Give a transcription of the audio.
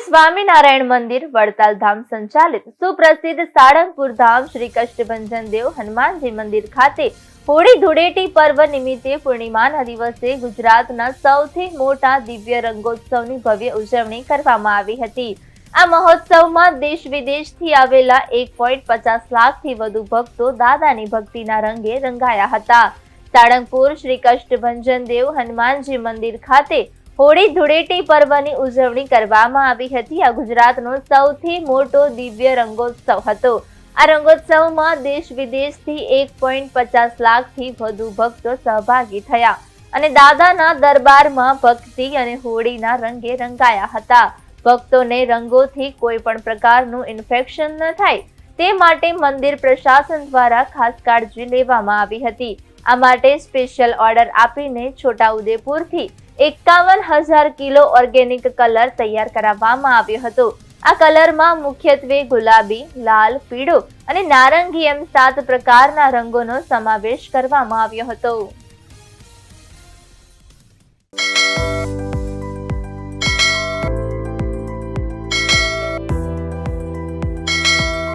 સ્વામિનારાયણ મંદિર વડતાલ ધામ સંચાલિત સુપ્રસિદ્ધ સાળંગપુર ધામ શ્રી કષ્ટભંજન દેવ હનુમાનજી મંદિર ખાતે હોળી ધૂળેટી પર્વ નિમિત્તે પૂર્ણિમાના દિવસે ગુજરાતના સૌથી મોટા દિવ્ય રંગોત્સવની ભવ્ય ઉજવણી કરવામાં આવી હતી। આ મહોત્સવમાં દેશ વિદેશથી આવેલા 1.50 લાખથી વધુ ભક્તો દાદાની ભક્તિના રંગે રંગાયા હતા। સાળંગપુર શ્રી કષ્ટભંજન દેવ હનુમાનજી મંદિર ખાતે હોળી ધૂળેટી પર્વની ઉજવણી કરવામાં આવી હતી। આ ગુજરાતનો સૌથી મોટો દિવ્ય રંગોત્સવ હતો। આ રંગોત્સવમાં દેશ વિદેશથી 1.50 લાખથી વધુ ભક્તો સહભાગી થયા અને દાદાના દરબારમાં ભક્તિ અને હોળીના રંગે રંગાયા હતા। ભક્તોને રંગોથી કોઈ પણ પ્રકારનું ઇન્ફેક્શન ન થાય તે માટે મંદિર પ્રશાસન દ્વારા ખાસ કાળજી લેવામાં આવી હતી। આ માટે સ્પેશિયલ ઓર્ડર આપીને છોટાઉદેપુરથી 51,000 કિલો ઓર્ગેનિક કલર તૈયાર કરાવવામાં આવ્યો હતો। આ કલરમાં મુખ્યત્વે ગુલાબી, લાલ, પીળો અને નારંગી એમ 7 પ્રકારના રંગોનો સમાવેશ કરવામાં આવ્યો હતો।